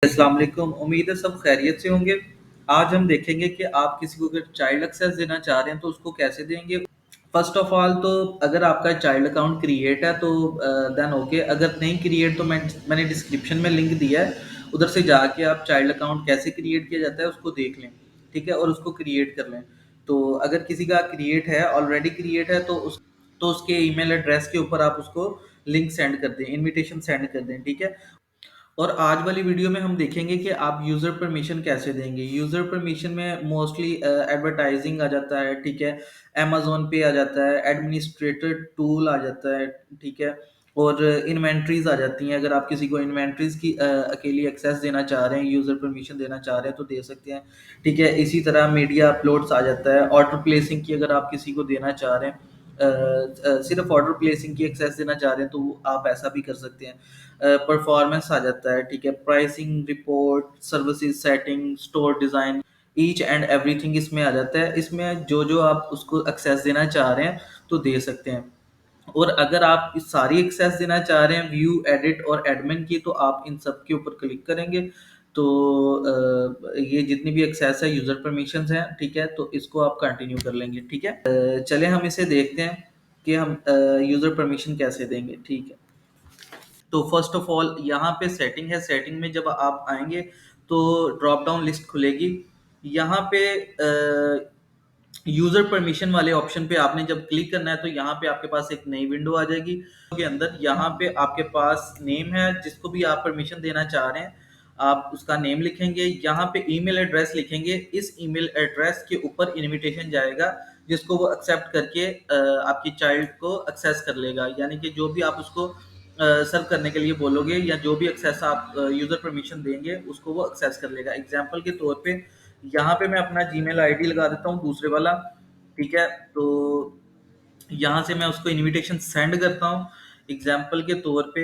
अस्सलाम वालेकुम। उम्मीद है सब खैरियत से होंगे। आज हम देखेंगे कि आप किसी को अगर चाइल्ड एक्सेस देना चाह रहे हैं तो उसको कैसे देंगे। फर्स्ट ऑफ ऑल तो अगर आपका चाइल्ड अकाउंट क्रिएट है तो देन ओके, अगर नहीं क्रिएट तो मैंने डिस्क्रिप्शन में लिंक दिया है, उधर से जाके आप चाइल्ड अकाउंट कैसे क्रिएट किया जाता है उसको देख लें। ठीक है, और उसको क्रिएट कर लें। तो अगर किसी का क्रिएट है, ऑलरेडी क्रिएट है, तो उसके ईमेल एड्रेस के ऊपर आप उसको लिंक सेंड कर दें, इनविटेशन सेंड कर दें। ठीक है। और आज वाली वीडियो में हम देखेंगे कि आप यूज़र परमिशन कैसे देंगे। यूज़र परमिशन में मोस्टली एडवर्टाइजिंग आ जाता है। ठीक है। अमेज़न पे आ जाता है, एडमिनिस्ट्रेटर टूल आ जाता है। ठीक है। और इन्वेंटरीज आ जाती हैं। अगर आप किसी को इन्वेंटरीज की अकेली एक्सेस देना चाह रहे हैं, यूज़र परमिशन देना चाह रहे हैं तो दे सकते हैं। ठीक है। इसी तरह मीडिया अपलोड्स आ जाता है। ऑर्डर प्लेसिंग की अगर आप किसी को देना चाह रहे हैं, सिर्फ ऑर्डर प्लेसिंग की एक्सेस देना चाह रहे हैं तो आप ऐसा भी कर सकते हैं। परफॉर्मेंस आ जाता है। ठीक है। Pricing report, services setting, store design, each and everything इसमें आ जाता है। इसमें जो जो आप उसको एक्सेस देना चाह रहे हैं तो दे सकते हैं। और अगर आप इस सारी एक्सेस देना चाह रहे हैं व्यू, एडिट और एडमिन की, तो आप इन सब के ऊपर क्लिक करेंगे तो ये जितनी भी एक्सेस है, यूज़र परमिशंस हैं। ठीक है। तो इसको आप कंटिन्यू कर लेंगे। ठीक है। चले हम इसे देखते हैं कि हम यूज़र परमिशन कैसे देंगे। ठीक है। तो फर्स्ट ऑफ ऑल यहाँ पे सेटिंग है। सेटिंग में जब आप आएंगे तो ड्रॉप डाउन लिस्ट खुलेगी। यहाँ पे यूजर परमिशन वाले ऑप्शन पे आपने जब क्लिक करना है तो यहाँ पे आपके पास एक नई विंडो आ जाएगी। के अंदर यहाँ पे आपके पास नेम है, जिसको भी आप परमिशन देना चाह रहे हैं आप उसका नेम लिखेंगे। यहाँ पे ईमेल एड्रेस लिखेंगे। इस ईमेल एड्रेस के ऊपर इनविटेशन जाएगा जिसको वो एक्सेप्ट करके आपकी चाइल्ड को एक्सेस कर लेगा। यानी कि जो भी आप उसको सर्व करने के लिए बोलोगे या जो भी एक्सेस आप यूजर परमिशन देंगे उसको वो एक्सेस कर लेगा। एग्जाम्पल के तौर पे यहाँ पे मैं अपना जीमेल आईडी लगा देता हूँ, दूसरे वाला। ठीक है। तो यहाँ से मैं उसको इनविटेशन सेंड करता हूँ। एग्जाम्पल के तौर पे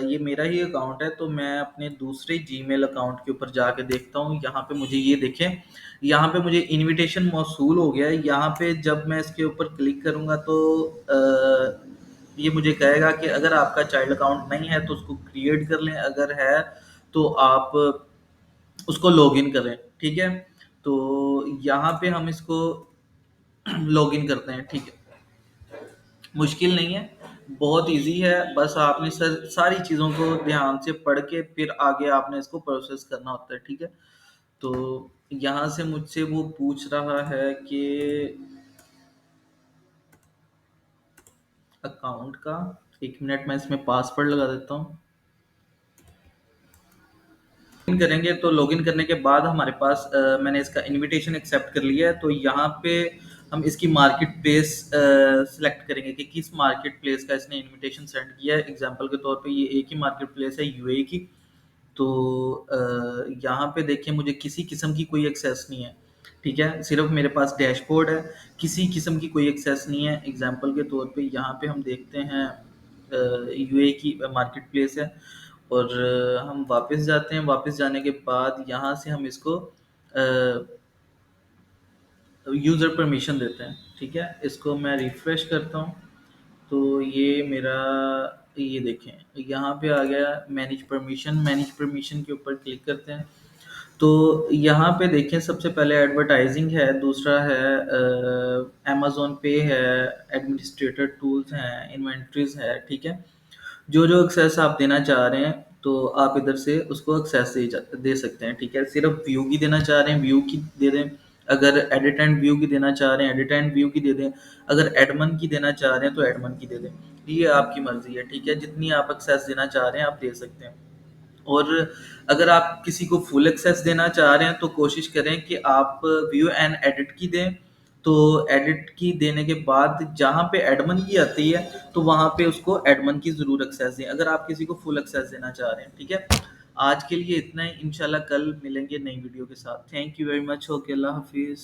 ये मेरा ही अकाउंट है तो मैं अपने दूसरे जीमेल अकाउंट के ऊपर जाके देखता हूँ। यहाँ पे मुझे ये देखें, यहाँ पे मुझे इनविटेशन मौसूल हो गया है। यहाँ पे जब मैं इसके ऊपर क्लिक करूँगा तो ये मुझे कहेगा कि अगर आपका चाइल्ड अकाउंट नहीं है तो उसको क्रिएट कर लें, अगर है तो आप उसको लॉगिन करें। ठीक है। तो यहाँ पे हम इसको लॉगिन करते हैं। ठीक है। मुश्किल नहीं है, बहुत इजी है। बस आपने सारी चीज़ों को ध्यान से पढ़ के फिर आगे आपने इसको प्रोसेस करना होता है। ठीक है। तो यहाँ से मुझसे वो पूछ रहा है कि अकाउंट का, एक मिनट मैं इसमें पासवर्ड लगा देता हूँ। लॉगिन करेंगे तो लॉगिन करने के बाद हमारे पास मैंने इसका इनविटेशन एक्सेप्ट कर लिया है। तो यहाँ पे हम इसकी मार्केट प्लेस सेलेक्ट करेंगे कि किस मार्केट प्लेस का इसने इनविटेशन सेंड किया है। एग्जांपल के तौर पे ये एक ही मार्केट प्लेस है, यूएई की। तो यहाँ पे देखिए मुझे किसी किस्म की कोई एक्सेस नहीं है। ठीक है। सिर्फ मेरे पास डैशबोर्ड है, किसी किस्म की कोई एक्सेस नहीं है। एग्जांपल के तौर पे यहाँ पे हम देखते हैं यूएई की मार्केट प्लेस है। और हम वापस जाते हैं। वापस जाने के बाद यहाँ से हम इसको यूज़र परमिशन देते हैं। ठीक है। इसको मैं रिफ्रेश करता हूँ तो ये मेरा, ये देखें यहाँ पे आ गया मैनेज परमिशन। मैनेज परमिशन के ऊपर क्लिक करते हैं तो यहाँ पे देखें सबसे पहले एडवर्टाइजिंग है, दूसरा है अमेज़न पे है, एडमिनिस्ट्रेटर टूल्स हैं, इन्वेंटरीज है। ठीक है। जो जो एक्सेस आप देना चाह रहे हैं तो आप इधर से उसको एक्सेस दे सकते हैं। ठीक है। सिर्फ व्यू की देना चाह रहे हैं व्यू की दे दें, अगर एडिट एंड व्यू की देना चाह रहे हैं एडिट एंड व्यू की दे दें, अगर एडमन की देना चाह रहे हैं तो एडमन की दे दें। ये आपकी मर्जी है। ठीक है। जितनी आप एक्सेस देना चाह रहे हैं आप दे सकते हैं। और अगर आप किसी को फुल एक्सेस देना चाह रहे हैं तो कोशिश करें कि आप व्यू एंड एडिट की दें। तो एडिट की देने के बाद जहाँ पे एडमन की आती है तो वहाँ पे उसको एडमन की ज़रूर एक्सेस दें अगर आप किसी को फुल एक्सेस देना चाह रहे हैं। ठीक है। आज के लिए इतना ही। इंशाल्लाह कल मिलेंगे नई वीडियो के साथ। Thank you very much. Okay, अल्लाह हाफिज़।